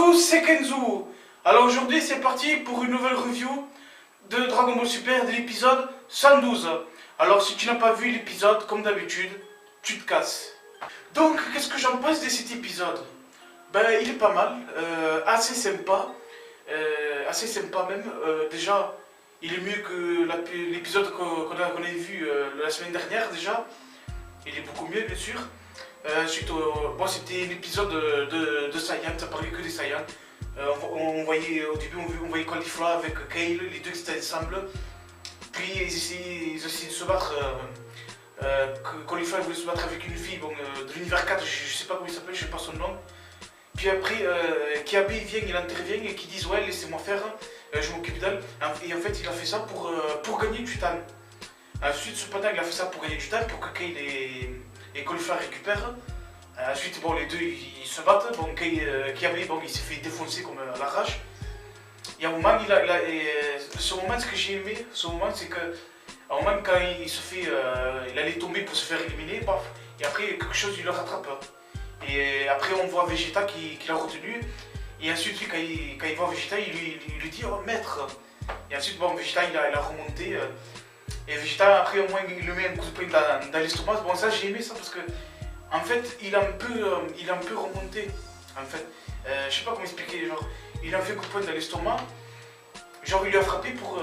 tous, c'est Kenzo. Alors aujourd'hui c'est parti pour une nouvelle review de Dragon Ball Super de l'épisode 112. Alors si tu n'as pas vu l'épisode, comme d'habitude, tu te casses. Donc qu'est-ce que j'en pense de cet épisode? Ben il est pas mal, assez sympa même. Déjà il est mieux que l'épisode qu'on a vu la semaine dernière déjà. Il est beaucoup mieux bien sûr. Bon, c'était l'épisode de Saiyan, ça parlait que des Saiyans. On voyait, au début, on voyait Caulifla avec Kale, les deux qui étaient ensemble. Puis ils essayaient de se battre. Caulifla voulait se battre avec une fille de l'univers 4, je sais pas comment il s'appelle, je sais pas son nom. Puis après, Kiabe vient, il intervient et qui dit ouais, laissez-moi faire, je m'occupe d'elle. Et en fait, il a fait ça pour gagner du temps. Ensuite, cependant, il a fait ça pour gagner du temps, pour que Kale et Caulifla récupèrent. Ensuite, bon, les deux ils se battent. Bon, Kiabe, bon, il s'est fait défoncer comme à l'arrache. Et à un moment, ce moment, ce que j'ai aimé, c'est que à un moment, quand il allait tomber pour se faire éliminer, paf, et après, quelque chose, il le rattrape. Et après, on voit Vegeta qui l'a retenu. Et ensuite, lui, quand il voit Vegeta, il lui dit oh maître. Et ensuite, bon, Vegeta, il a remonté. Et Vegeta, après, au moins, il lui met un coup de poing dans l'estomac. Bon, ça, j'ai aimé ça parce que, en fait, il a un peu remonté. En fait, je sais pas comment expliquer. Genre, il a fait un coup de poing dans l'estomac. Genre, il lui a frappé pour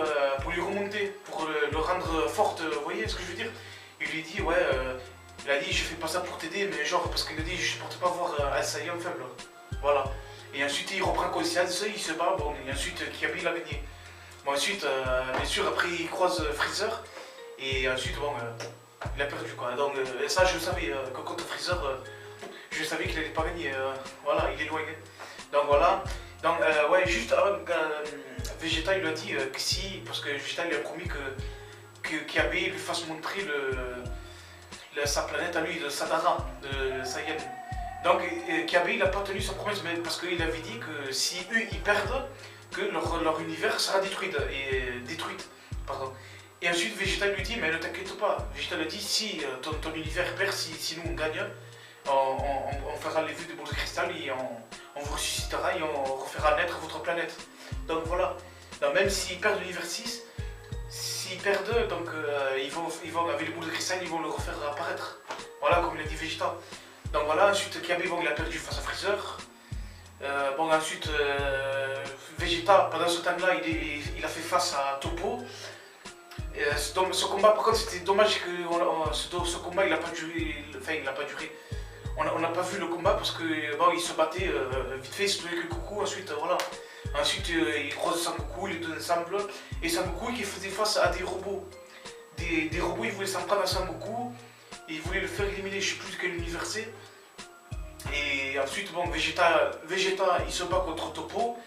lui remonter, pour le rendre forte. Vous voyez ce que je veux dire? Il lui dit, ouais, il a dit, je fais pas ça pour t'aider, mais genre, parce qu'il a dit, je supporte pas voir un Saiyan faible. Voilà. Et ensuite, il reprend conscience, il se bat, bon, et ensuite, Kiabe, il a gagné. Bon, ensuite, bien sûr, après, il croise Freezer. Et ensuite, bon, il a perdu quoi. Donc, ça, je savais, contre Freezer, je savais qu'il allait pas gagner. Voilà, il est loin. Donc, voilà. Donc, ouais, juste avant, Vegeta, il lui a dit que si, parce que Vegeta lui a promis que Kiabe lui fasse montrer sa planète à lui, de Sadara, de Saiyan. Donc, Kiabe, il n'a pas tenu sa promesse, mais parce qu'il avait dit que si eux, ils perdent, que leur univers sera détruit. Pardon. Et ensuite, Vegeta lui dit, mais ne t'inquiète pas. Vegeta lui dit, si ton univers perd, si nous on gagne, on fera les vues de boule de cristal et on vous ressuscitera et on refera naître votre planète. Donc voilà. Donc, même s'ils perdent l'univers 6, s'ils perdent, donc ils vont avec les boules de cristal, ils vont le refaire apparaître. Voilà, comme il a dit Vegeta. Donc voilà, ensuite Kiabe, bon, il a perdu face à Freezer. Bon, ensuite, Vegeta, pendant ce temps-là, il a fait face à Toppo. Ce combat, par contre, c'était dommage que ce combat, il n'a pas duré. Enfin, il n'a pas duré. On n'a pas vu le combat parce que bon, il se battait vite fait, il se battait avec Goku. Ensuite, voilà. Ensuite, il croise Sangoku, les deux ensemble. Et Sangoku qui faisait face à des robots. Des robots, ils voulaient s'en prendre à Sangoku. Et ils voulaient le faire éliminer, je ne sais plus de quel univers c'est. Et ensuite, bon, Vegeta, il se bat contre Toppo.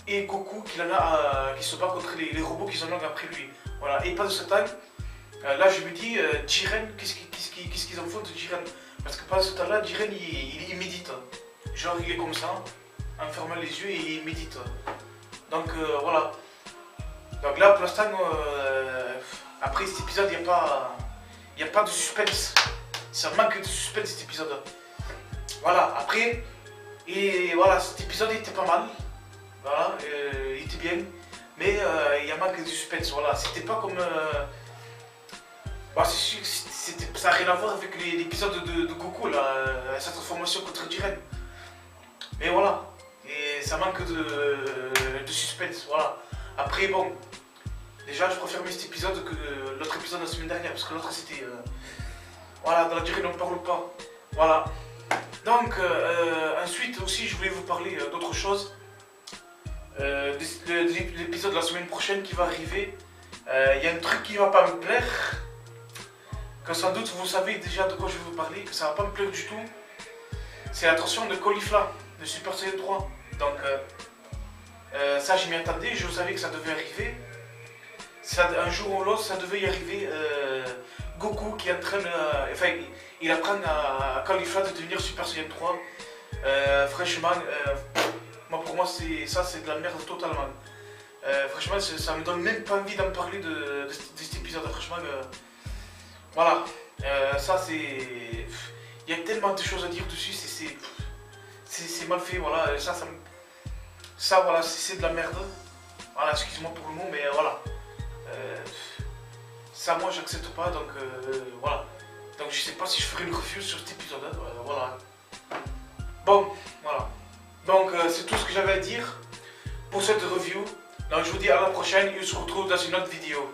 Et Goku qui se bat contre les robots qui sont là après lui. Voilà. Et pas de ce temps, là je me dis, Jiren, qu'est-ce qu'ils en font de Jiren? Parce que pas de ce temps-là, Jiren il médite. Genre il est comme ça, en fermant les yeux et il médite. Donc voilà. Donc là pour l'instant, après cet épisode, il n'y a pas de suspense. Ça manque de suspense cet épisode. Voilà, après, et voilà, cet épisode était pas mal. Voilà, il était bien. Mais il y a manque de suspense, voilà. C'était pas comme. Bah, c'est sûr que ça n'a rien à voir avec l'épisode de Goku, là, sa transformation contre Jiren. Mais voilà, et ça manque de suspense, voilà. Après, bon, déjà, je préfère mieux cet épisode que l'autre épisode de la semaine dernière, parce que l'autre c'était. Voilà, dans la durée, on ne parle pas. Voilà. Donc, ensuite aussi, je voulais vous parler d'autre chose. De l'épisode de la semaine prochaine qui va arriver. Il y a un truc qui va pas me plaire. Que sans doute vous savez déjà de quoi je vais vous parler. Que ça va pas me plaire du tout. C'est l'attention de Caulifla de Super Saiyan 3. Donc ça je m'y attendais. Je savais que ça devait arriver. Un jour ou l'autre ça devait y arriver. Goku qui entraîne. Enfin il apprend à Caulifla de devenir Super Saiyan 3. Franchement. Moi pour moi c'est de la merde totalement. Franchement ça me donne même pas envie d'en parler de cet épisode. Franchement voilà. Ça c'est. Il y a tellement de choses à dire dessus, c'est mal fait, voilà. Ça me. Ça, voilà, c'est de la merde. Voilà, excuse-moi pour le mot, mais voilà. Ça, moi, j'accepte pas, donc voilà. Donc, je sais pas si je ferai une review sur cet épisode. Voilà. Bon, voilà. Donc, c'est tout ce que j'avais à dire pour cette review. Donc, je vous dis à la prochaine et on se retrouve dans une autre vidéo.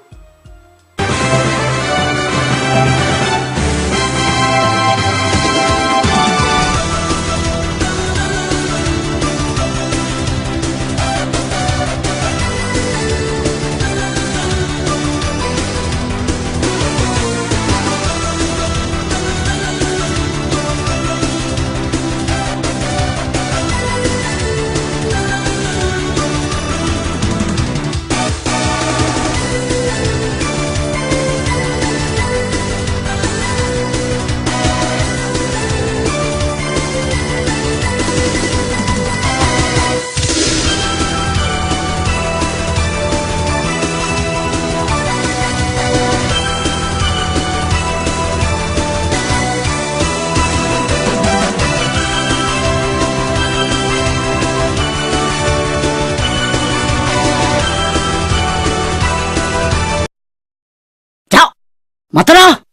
またな。